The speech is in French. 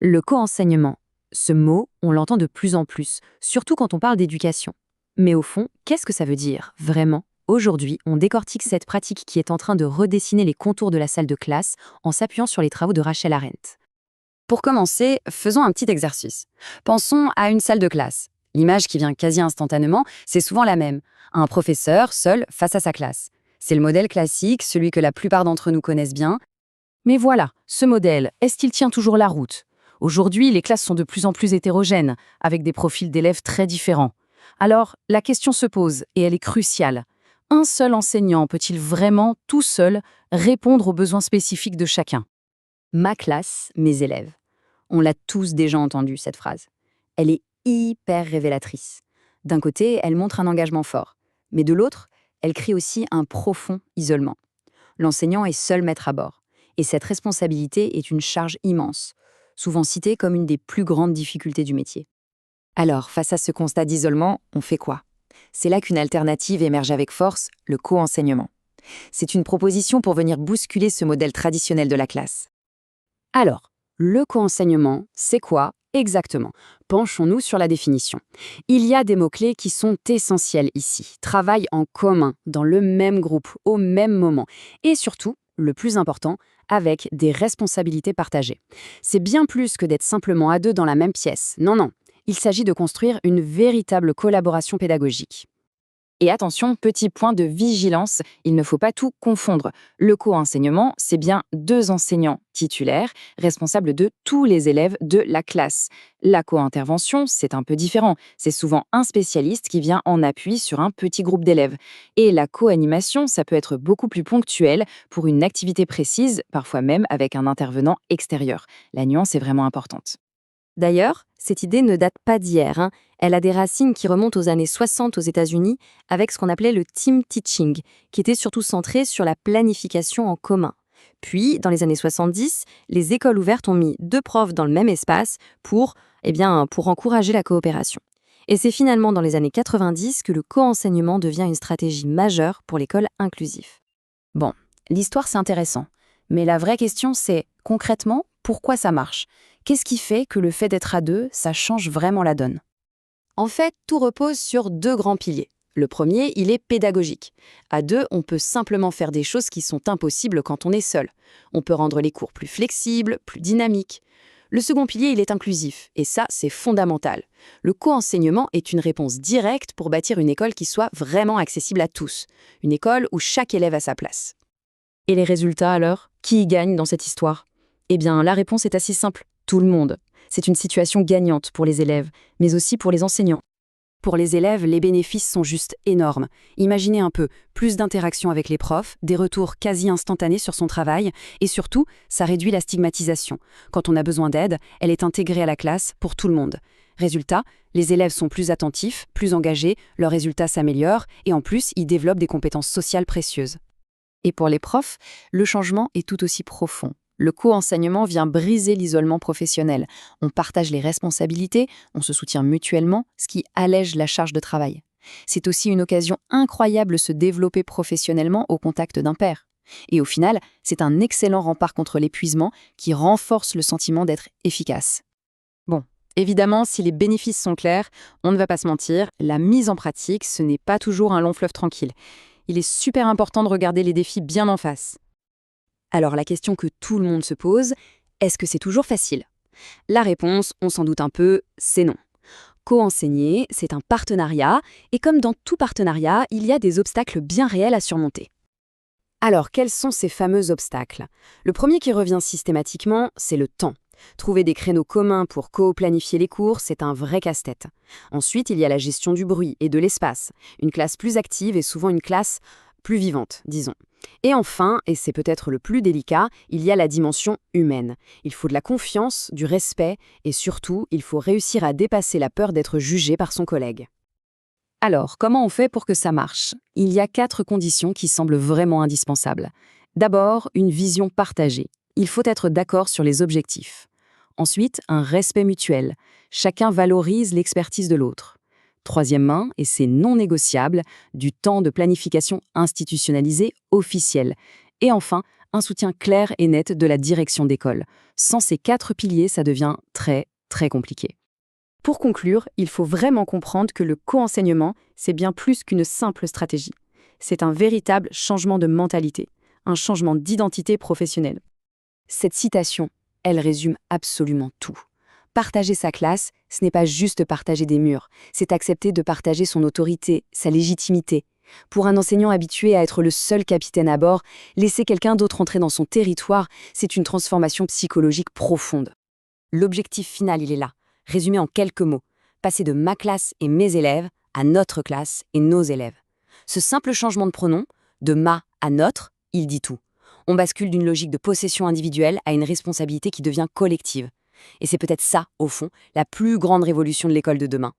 Le co-enseignement. Ce mot, on l'entend de plus en plus, surtout quand on parle d'éducation. Mais au fond, qu'est-ce que ça veut dire, vraiment? Aujourd'hui, on décortique cette pratique qui est en train de redessiner les contours de la salle de classe en s'appuyant sur les travaux de Rachel Arendt. Pour commencer, faisons un petit exercice. Pensons à une salle de classe. L'image qui vient quasi instantanément, c'est souvent la même. Un professeur seul face à sa classe. C'est le modèle classique, celui que la plupart d'entre nous connaissent bien. Mais voilà, ce modèle, est-ce qu'il tient toujours la route? Aujourd'hui, les classes sont de plus en plus hétérogènes, avec des profils d'élèves très différents. Alors, la question se pose, et elle est cruciale. Un seul enseignant peut-il vraiment, tout seul, répondre aux besoins spécifiques de chacun? Ma classe, mes élèves. On l'a tous déjà entendu, cette phrase. Elle est hyper révélatrice. D'un côté, elle montre un engagement fort, mais de l'autre, elle crie aussi un profond isolement. L'enseignant est seul maître à bord, et cette responsabilité est une charge immense, souvent citée comme une des plus grandes difficultés du métier. Alors, face à ce constat d'isolement, on fait quoi? C'est là qu'une alternative émerge avec force, le co-enseignement. C'est une proposition pour venir bousculer ce modèle traditionnel de la classe. Alors, le co-enseignement, c'est quoi exactement? Penchons-nous sur la définition. Il y a des mots-clés qui sont essentiels ici. Travail en commun, dans le même groupe, au même moment. Et surtout, le plus important, avec des responsabilités partagées. C'est bien plus que d'être simplement à deux dans la même pièce. Non, non. Il s'agit de construire une véritable collaboration pédagogique. Et attention, petit point de vigilance, il ne faut pas tout confondre. Le co-enseignement, c'est bien deux enseignants titulaires, responsables de tous les élèves de la classe. La co-intervention, c'est un peu différent. C'est souvent un spécialiste qui vient en appui sur un petit groupe d'élèves. Et la co-animation, ça peut être beaucoup plus ponctuel pour une activité précise, parfois même avec un intervenant extérieur. La nuance est vraiment importante. D'ailleurs, cette idée ne date pas d'hier, hein. Elle a des racines qui remontent aux années 60 aux États-Unis avec ce qu'on appelait le team teaching, qui était surtout centré sur la planification en commun. Puis, dans les années 70, les écoles ouvertes ont mis deux profs dans le même espace pour encourager la coopération. Et c'est finalement dans les années 90 que le co-enseignement devient une stratégie majeure pour l'école inclusive. Bon, l'histoire c'est intéressant, mais la vraie question c'est, concrètement, pourquoi ça marche? Qu'est-ce qui fait que le fait d'être à deux, ça change vraiment la donne? En fait, tout repose sur deux grands piliers. Le premier, il est pédagogique. À deux, on peut simplement faire des choses qui sont impossibles quand on est seul. On peut rendre les cours plus flexibles, plus dynamiques. Le second pilier, il est inclusif, et ça, c'est fondamental. Le co-enseignement est une réponse directe pour bâtir une école qui soit vraiment accessible à tous. Une école où chaque élève a sa place. Et les résultats alors? Qui y gagne dans cette histoire? Eh bien, la réponse est assez simple. Tout le monde. C'est une situation gagnante pour les élèves, mais aussi pour les enseignants. Pour les élèves, les bénéfices sont juste énormes. Imaginez un peu, plus d'interaction avec les profs, des retours quasi instantanés sur son travail, et surtout, ça réduit la stigmatisation. Quand on a besoin d'aide, elle est intégrée à la classe pour tout le monde. Résultat, les élèves sont plus attentifs, plus engagés, leurs résultats s'améliorent, et en plus, ils développent des compétences sociales précieuses. Et pour les profs, le changement est tout aussi profond. Le co-enseignement vient briser l'isolement professionnel. On partage les responsabilités, on se soutient mutuellement, ce qui allège la charge de travail. C'est aussi une occasion incroyable de se développer professionnellement au contact d'un pair. Et au final, c'est un excellent rempart contre l'épuisement qui renforce le sentiment d'être efficace. Bon, évidemment, si les bénéfices sont clairs, on ne va pas se mentir, la mise en pratique, ce n'est pas toujours un long fleuve tranquille. Il est super important de regarder les défis bien en face. Alors la question que tout le monde se pose, est-ce que c'est toujours facile? La réponse, on s'en doute un peu, c'est non. Co-enseigner, c'est un partenariat, et comme dans tout partenariat, il y a des obstacles bien réels à surmonter. Alors, quels sont ces fameux obstacles? Le premier qui revient systématiquement, c'est le temps. Trouver des créneaux communs pour co-planifier les cours, c'est un vrai casse-tête. Ensuite, il y a la gestion du bruit et de l'espace. Une classe plus active est souvent une classe plus vivante, disons. Et enfin, et c'est peut-être le plus délicat, il y a la dimension humaine. Il faut de la confiance, du respect, et surtout, il faut réussir à dépasser la peur d'être jugé par son collègue. Alors, comment on fait pour que ça marche? Il y a 4 conditions qui semblent vraiment indispensables. D'abord, une vision partagée. Il faut être d'accord sur les objectifs. Ensuite, un respect mutuel. Chacun valorise l'expertise de l'autre. Troisièmement, et c'est non négociable, du temps de planification institutionnalisé officiel. Et enfin, Un soutien clair et net de la direction d'école. Sans ces 4 piliers, ça devient très, très compliqué. Pour conclure, il faut vraiment comprendre que le co-enseignement, c'est bien plus qu'une simple stratégie. C'est un véritable changement de mentalité, un changement d'identité professionnelle. Cette citation, elle résume absolument tout. Partager sa classe, ce n'est pas juste partager des murs, c'est accepter de partager son autorité, sa légitimité. Pour un enseignant habitué à être le seul capitaine à bord, laisser quelqu'un d'autre entrer dans son territoire, c'est une transformation psychologique profonde. L'objectif final, il est là, résumé en quelques mots. Passer de ma classe et mes élèves à notre classe et nos élèves. Ce simple changement de pronom, de ma à notre, il dit tout. On bascule d'une logique de possession individuelle à une responsabilité qui devient collective. Et c'est peut-être ça, au fond, la plus grande révolution de l'école de demain.